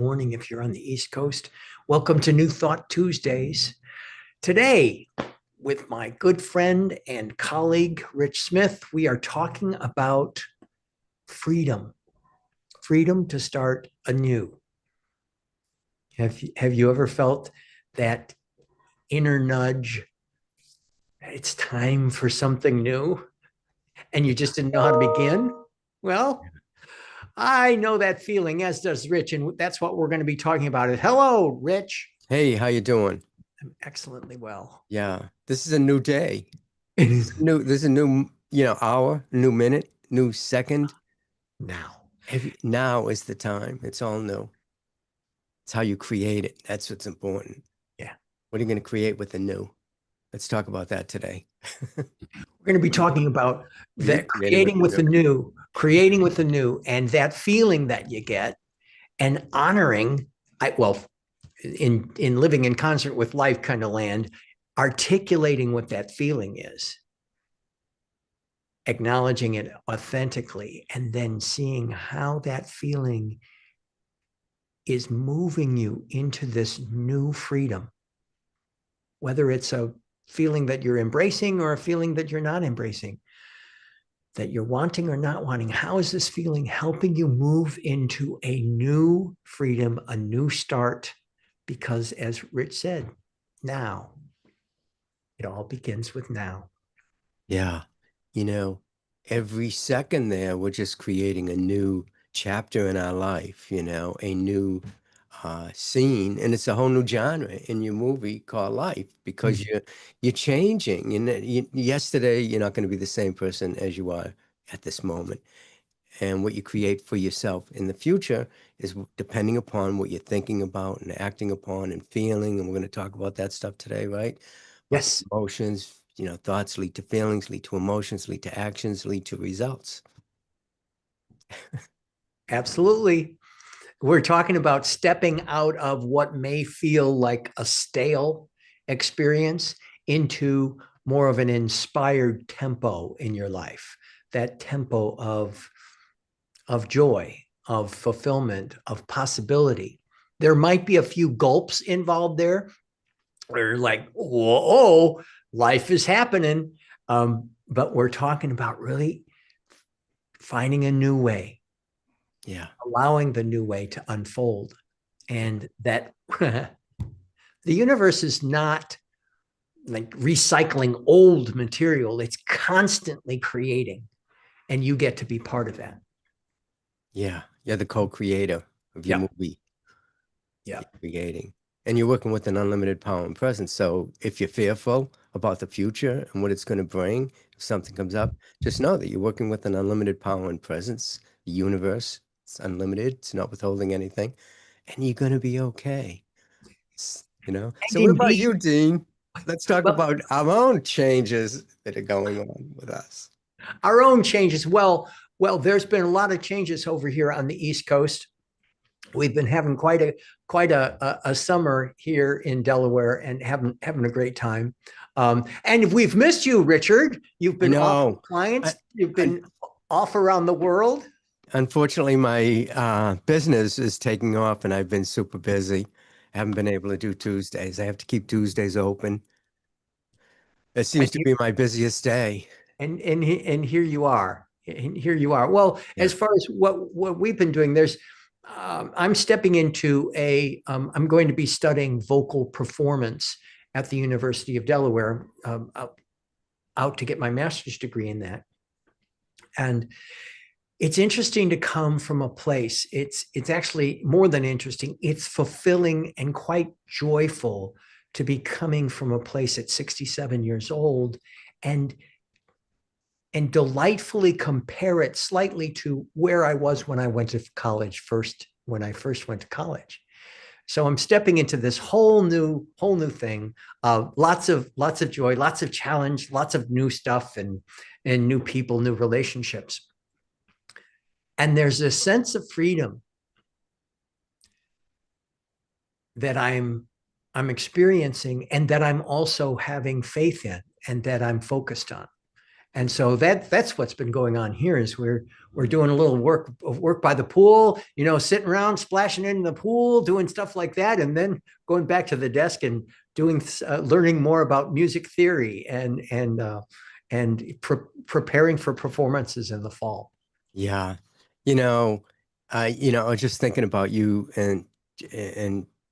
morning if you're on the East Coast. Welcome to New Thought Tuesdays. Today, with my good friend and colleague, Rich Smith, we are talking about freedom, freedom to start anew. Have you ever felt that inner nudge? It's time for something new, and you just didn't know how to begin? Well, I know that feeling, as does Rich, and that's what we're going to be talking about. Hello, Rich. Hey, how you doing? I'm excellently well. Yeah, this is a new day. It is This is a new, hour, new minute, new second. now. Now is the time. It's all new. It's how you create it. That's what's important. Yeah. What are you going to create with the new? Let's talk about that today. We're going to be talking about What are you that creating with creating the with new? the new, creating with the new, and that feeling that you get, and honoring. In living in concert with life kind of land, articulating what that feeling is, acknowledging it authentically, and then seeing how that feeling is moving you into this new freedom, whether it's a feeling that you're embracing or a feeling that you're not embracing, that you're wanting or not wanting. How is this feeling helping you move into a new freedom, a new start? Because as Rich said, now, it all begins with now. Yeah, you know, every second there, we're just creating a new chapter in our life, a new scene, and it's a whole new genre in your movie called life because Mm. you're changing. Yesterday, you're not going to be the same person as you are at this moment. And what you create for yourself in the future is depending upon what you're thinking about and acting upon and feeling. And we're going to talk about that stuff today, right? About the Yes, emotions, thoughts lead to feelings, lead to emotions, lead to actions, lead to results. absolutely. We're talking about stepping out of what may feel like a stale experience into more of an inspired tempo in your life, that tempo of joy, of fulfillment, of possibility. There might be a few gulps involved there, where like, whoa, life is happening. But we're talking about really finding a new way, Yeah. allowing the new way to unfold. And that the universe is not like recycling old material, it's constantly creating, and you get to be part of that. Yeah. You're the co-creator of your Yeah. movie that Yeah. you're creating. And you're working with an unlimited power and presence. So if you're fearful about the future and what it's going to bring, if something comes up, just know that you're working with an unlimited power and presence. The universe, it's unlimited, it's not withholding anything, and you're going to be okay. And So what about indeed, you, Dean? Let's talk well, about our own changes that are going on with us. our own changes. Well, there's been a lot of changes over here on the East Coast. We've been having quite a summer here in Delaware and having a great time. And we've missed you, Richard. You've I been off with know. I, clients. You've un been off around the world. Unfortunately, my business is taking off, and I've been super busy. I haven't been able to do Tuesdays. I have to keep Tuesdays open. It And seems to be my busiest day. and here you are. And here you are. Well, Yeah. as far as what we've been doing, I'm stepping into I'm going to be studying vocal performance at the University of Delaware, out to get my master's degree in that. And it's interesting to come from a place. It's actually more than interesting. It's fulfilling and quite joyful to be coming from a place at 67 years old and delightfully compare it slightly to where I was when I went to college first, when I first went to college. So I'm stepping into this whole new thing. Lots of joy, lots of challenge, lots of new stuff, and new people, new relationships. And there's a sense of freedom that I'm experiencing, and that I'm also having faith in, and that I'm focused on. And so that's what's been going on here is we're doing a little work by the pool, sitting around, splashing in the pool, doing stuff like that, and then going back to the desk and doing learning more about music theory and preparing for performances in the fall. Yeah. You know, I was just thinking about you and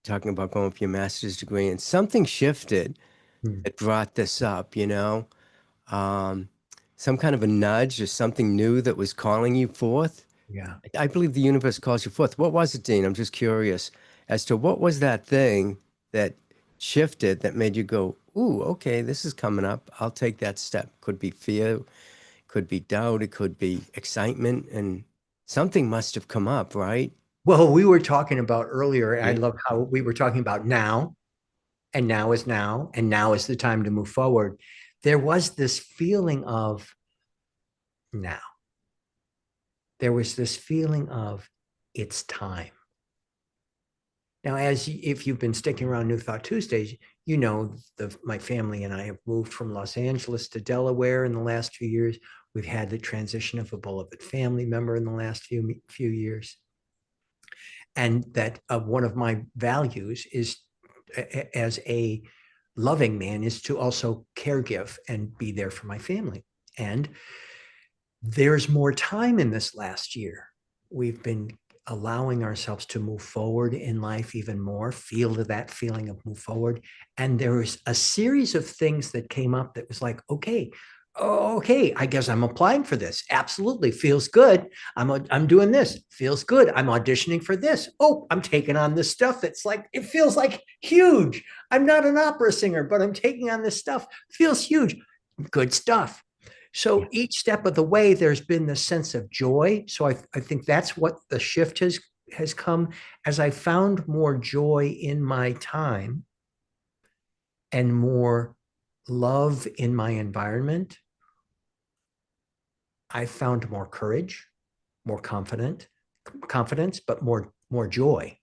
talking about going for your master's degree, and something shifted Hmm. that brought this up, um, some kind of a nudge or something new that was calling you forth. Yeah. I believe the universe calls you forth. What was it, Dean? I'm just curious as to what was that thing that shifted that made you go, "Ooh, okay, this is coming up. I'll take that step." Could be fear, could be doubt, it could be excitement, and something must have come up, right? Well, we were talking about earlier. I Yeah. love how we were talking about now, and now is the time to move forward. There was this feeling of now. There was this feeling of it's time. Now, if you've been sticking around New Thought Tuesdays, my family and I have moved from Los Angeles to Delaware in the last few years. We've had the transition of a beloved family member in the last few years, and that one of my values is as a loving man is to also care give and be there for my family. And there's more time in this last year. We've been allowing ourselves to move forward in life even more, feel that feeling of move forward. And there was a series of things that came up that was like, okay, I guess I'm applying for this. Absolutely. Feels good. I'm doing this. Feels good. I'm auditioning for this. Oh, I'm taking on this stuff. It feels like huge. I'm not an opera singer, but I'm taking on this stuff. Feels huge. Good stuff. Yeah. So each step of the way, there's been this sense of joy. So I think that's what the shift has come as I found more joy in my time and more love in my environment. I found more courage, more confidence, but more joy.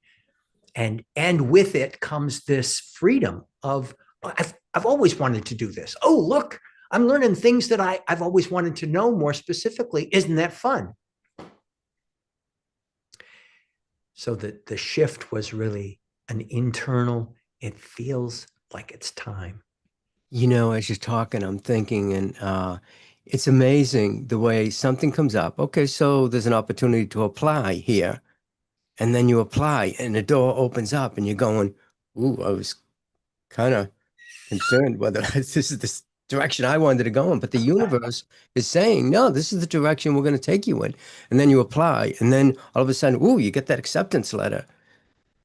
And with it comes this freedom of I've always wanted to do this. Oh, look, I'm learning things that I've always wanted to know more specifically. Isn't that fun? So the shift was really an internal, it feels like it's time. As you're talking, I'm thinking, and it's amazing the way something comes up. Okay, so there's an opportunity to apply here, and then you apply, and the door opens up, and you're going, "Ooh, I was kind of concerned whether this is the direction I wanted to go in." But the universe is saying, "No, this is the direction we're going to take you in." And then you apply, and then all of a sudden, ooh, you get that acceptance letter.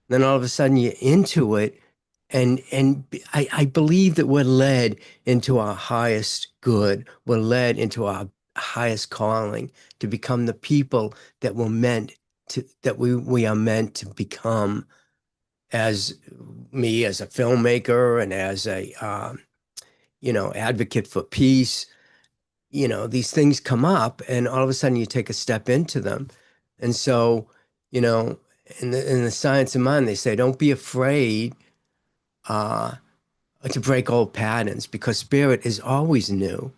Then all of a sudden you're into it. And I believe that we're led into our highest good. We're led into our highest calling to become the people that we are meant to become, as me as a filmmaker and as a advocate for peace. These things come up, and all of a sudden you take a step into them. And so, you know, in the science of mind, they say, don't be afraid uh, to break old patterns, because spirit is always new.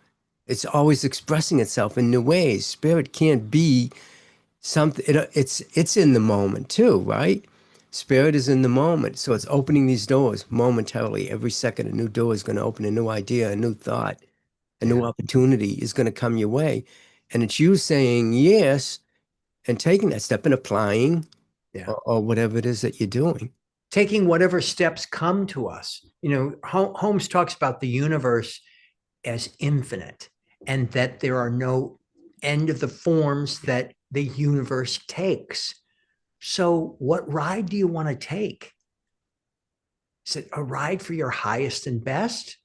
It's always expressing itself in new ways. Spirit can't be something. It's in the moment too, right? Spirit is in the moment, so it's opening these doors momentarily. Every second, a new door is going to open, a new idea, a new thought, a new Yeah. opportunity is going to come your way. And it's you saying yes and taking that step and applying, Yeah. or whatever it is that you're doing. Taking whatever steps come to us. Holmes talks about the universe as infinite and that there are no end of the forms that the universe takes. So, what ride do you want to take? Is it a ride for your highest and best,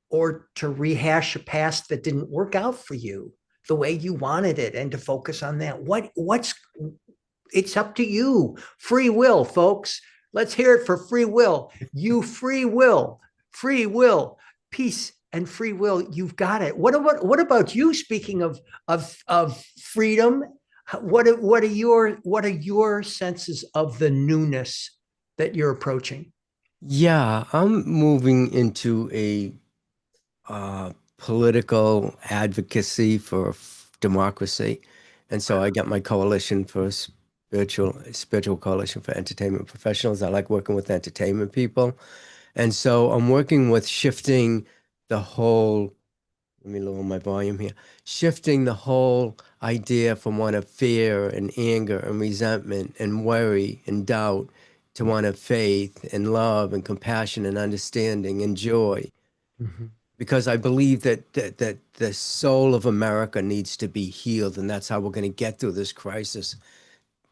or to rehash a past that didn't work out for you the way you wanted it and to focus on that? What's it's up to you. Free will, folks. Let's hear it for free will. You free will, peace and free will. You've got it. What about you? Speaking of freedom, what are your senses of the newness that you're approaching? Yeah, I'm moving into a uh, political advocacy for democracy. And so I got my coalition for spiritual coalition for entertainment professionals. I like working with entertainment people. And so I'm working with shifting the whole, let me lower my volume here, shifting the whole idea from one of fear and anger and resentment and worry and doubt to one of faith and love and compassion and understanding and joy, Mhm. because I believe that the soul of America needs to be healed, and that's how we're going to get through this crisis,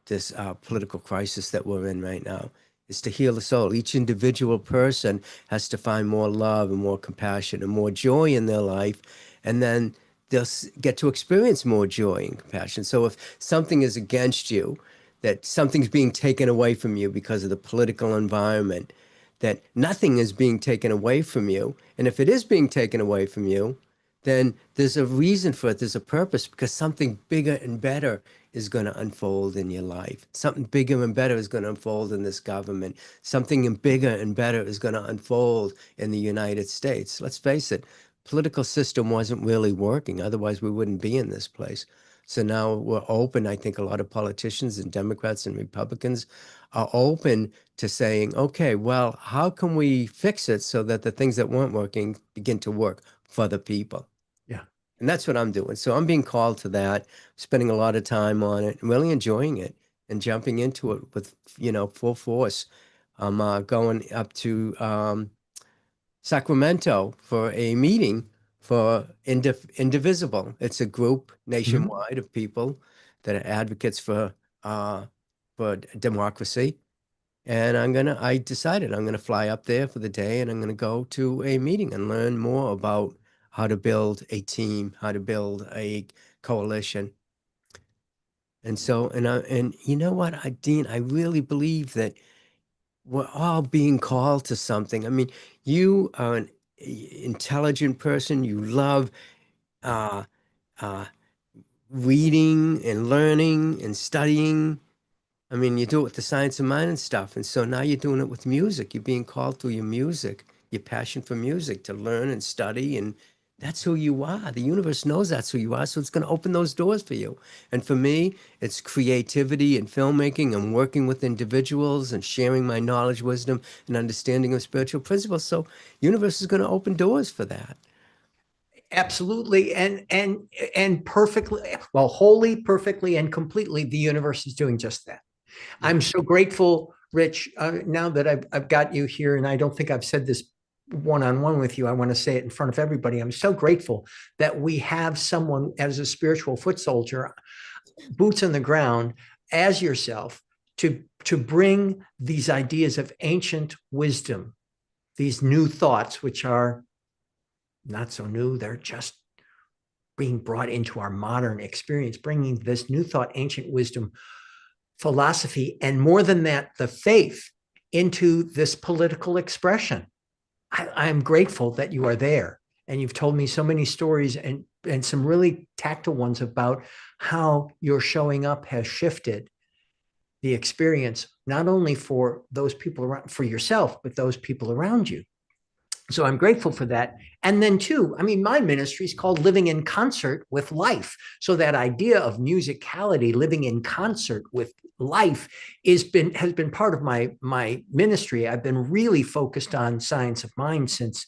this political crisis that we're in right now, is to heal the soul. Each individual person has to find more love and more compassion and more joy in their life, and then they'll get to experience more joy and compassion. So if something is against you, that something's being taken away from you because of the political environment, that nothing is being taken away from you. And if it is being taken away from you, then there's a reason for it. There's a purpose, because something bigger and better is going to unfold in your life. Something bigger and better is going to unfold in this government. Something bigger and better is going to unfold in the United States. Let's face it, political system wasn't really working. Otherwise, we wouldn't be in this place. So now we're open. I think a lot of politicians and Democrats and Republicans are open to saying, okay, well, how can we fix it so that the things that weren't working begin to work for the people? Yeah. And that's what I'm doing. So I'm being called to that, spending a lot of time on it, and really enjoying it and jumping into it with, full force. I'm going up to Sacramento for a meeting for Indivisible. It's a group Mhm. nationwide of people that are advocates uh, for democracy. And I decided I'm gonna fly up there for the day, and I'm gonna go to a meeting and learn more about how to build a team, how to build a coalition. And you know what, Dean, I really believe that we're all being called to something. I mean, you are an intelligent person. You love uh, uh, reading and learning and studying. I mean, you do it with the science of mind and stuff. And so now you're doing it with music. You're being called through your music, your passion for music, to learn and study. And that's who you are. The universe knows that's who you are. So it's going to open those doors for you. And for me, it's creativity and filmmaking and working with individuals and sharing my knowledge, wisdom, and understanding of spiritual principles. So universe is going to open doors for that. Absolutely. And perfectly, well, wholly, perfectly, and completely, the universe is doing just that. Yeah. I'm so grateful, Rich, now that I've got you here, and I don't think I've said this one-on-one with you. I want to say it in front of everybody. I'm so grateful that we have someone as a spiritual foot soldier, boots on the ground, as yourself, to bring these ideas of ancient wisdom, these new thoughts, which are not so new, they're just being brought into our modern experience, bringing this new thought, ancient wisdom, philosophy, and more than that, the faith into this political expression. I'm grateful that you are there. And you've told me so many stories and some really tactile ones about how your showing up has shifted the experience, not only for those people around, for yourself, but those people around you. So I'm grateful for that. And then too, I mean, my ministry is called Living in Concert with Life. So that idea of musicality, living in concert with life, has been part of my ministry. I've been really focused on science of mind since,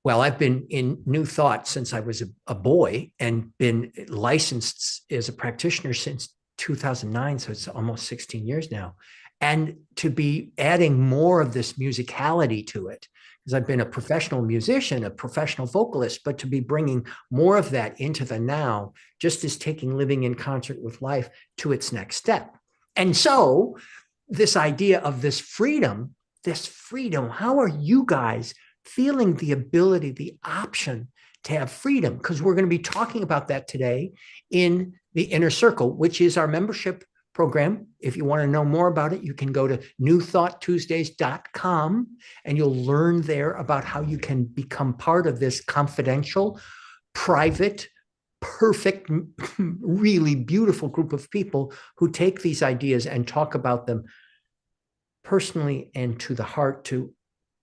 well, I've been in New Thought since I was a boy, and been licensed as a practitioner since 2009. So it's almost 16 years now. And to be adding more of this musicality to it, because I've been a professional musician, a professional vocalist, but to be bringing more of that into the now, just as taking Living in Concert with Life to its next step. And so this idea of this freedom, how are you guys feeling the ability, the option to have freedom? Because we're going to be talking about that today in the Inner Circle, which is our membership program. If you want to know more about it, you can go to newthoughttuesdays.com and you'll learn there about how you can become part of this confidential, private, perfect, really beautiful group of people who take these ideas and talk about them personally and to the heart, to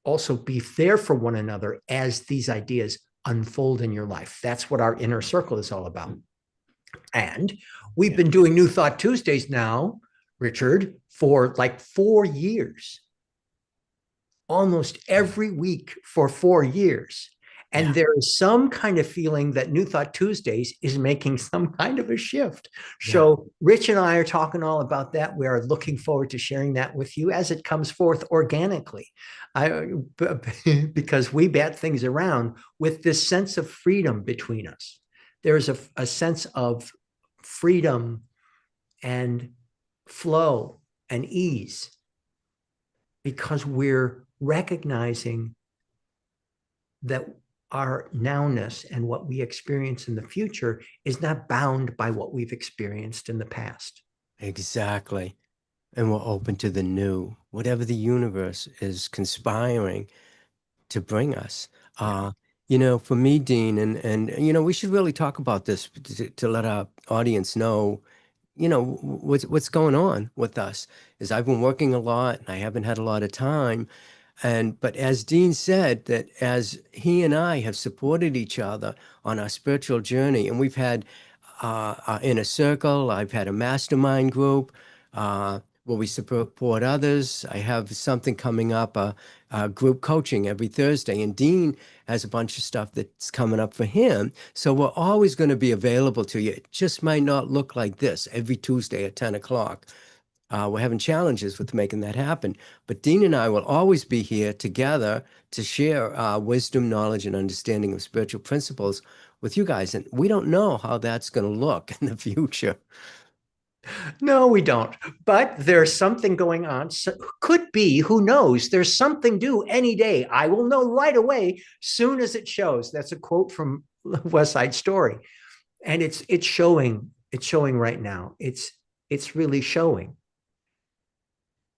also be there for one another as these ideas unfold in your life. That's what our inner circle is all about. And we've Yeah. been doing New Thought Tuesdays now, Richard, for like 4 years, almost every week for 4 years. And Yeah. there is some kind of feeling that New Thought Tuesdays is making some kind of a shift. Yeah. So Rich and I are talking all about that. We are looking forward to sharing that with you as it comes forth organically. Because we bat things around with this sense of freedom between us. There's a sense of freedom and flow and ease because we're recognizing that our nowness and what we experience in the future is not bound by what we've experienced in the past. Exactly. And we're open to the new, whatever the universe is conspiring to bring us. Yeah. For me, Dean, and we should really talk about this to let our audience know, what's going on with us. Is I've been working a lot and I haven't had a lot of time. But as Dean said, that as he and I have supported each other on our spiritual journey, and we've had our inner circle, I've had a mastermind group where we support others. I have something coming up, group coaching every Thursday, and Dean has a bunch of stuff that's coming up for him. So we're always going to be available to you. It just might not look like this every Tuesday at 10 o'clock. We're having challenges with making that happen. But Dean and I will always be here together to share wisdom, knowledge, and understanding of spiritual principles with you guys. And we don't know how that's going to look in the future. No, we don't. But there's something going on. So, could be, who knows? There's something due any day. I will know right away, soon as it shows. That's a quote from West Side Story. And it's showing right now. It's really showing.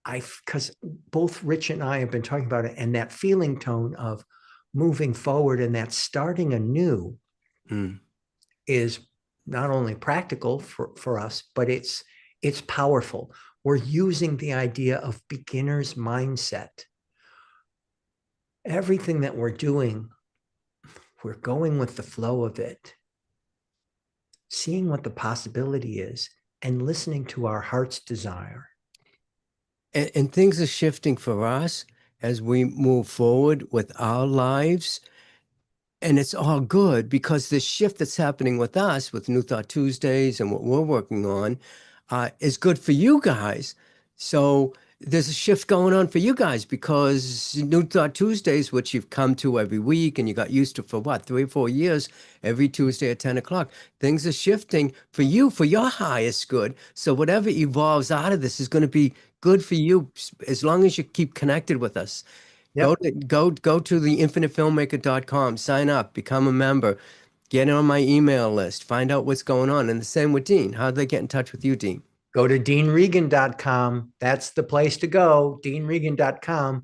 Because both Rich and I have been talking about it, and that feeling tone of moving forward and that starting anew Mm. is not only practical for us, but it's powerful. We're using the idea of beginner's mindset. Everything that we're doing, we're going with the flow of it, seeing what the possibility is, and listening to our heart's desire. And things are shifting for us as we move forward with our lives. And it's all good because the shift that's happening with us with New Thought Tuesdays and what we're working on is good for you guys. So there's a shift going on for you guys because New Thought Tuesdays, which you've come to every week and you got used to for what, 3 or 4 years, every Tuesday at 10 o'clock, things are shifting for you, for your highest good. So whatever evolves out of this is going to be good for you as long as you keep connected with us. Yep. Go to the infinitefilmmaker.com, sign up, become a member, get on my email list, find out what's going on. And the same with Dean. How do they get in touch with you, Dean? Go to deanregan.com. That's the place to go, deanregan.com,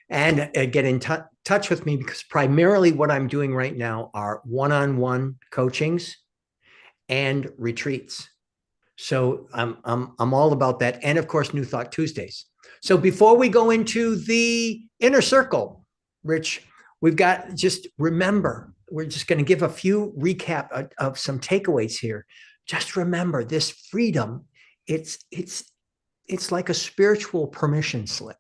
and get in touch with me, because primarily what I'm doing right now are one-on-one coachings and retreats. So I'm all about that. And of course, New Thought Tuesdays. So before we go into the inner circle, Rich, we've got, just remember, we're just going to give a few recap of some takeaways here. Just remember this freedom. It's like a spiritual permission slip.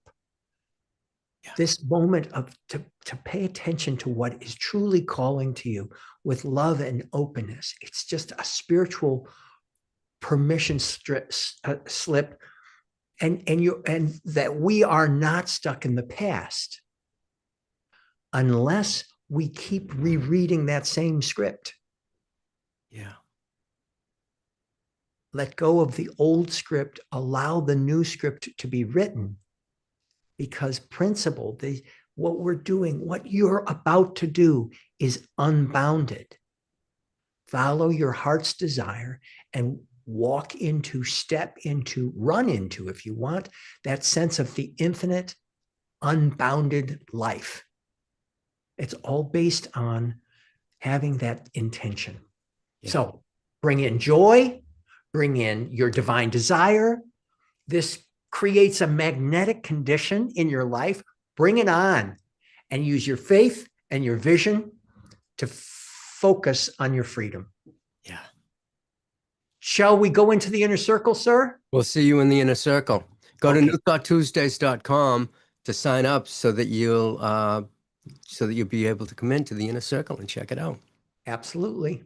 Yeah. This moment of to pay attention to what is truly calling to you with love and openness. It's just a spiritual permission slip, and that we are not stuck in the past unless we keep rereading that same script. Yeah. Let go of the old script, allow the new script to be written, because principle, what we're doing, what you're about to do, is unbounded. Follow your heart's desire and walk into, step into, run into, if you want, that sense of the infinite, unbounded life. It's all based on having that intention. Yeah. So bring in joy, bring in your divine desire. This creates a magnetic condition in your life. Bring it on and use your faith and your vision to focus on your freedom. Yeah. Shall we go into the inner circle, sir? We'll see you in the inner circle. Go to Okay, newthoughttuesdays.com to sign up so that you'll be able to come into the inner circle and check it out. absolutely.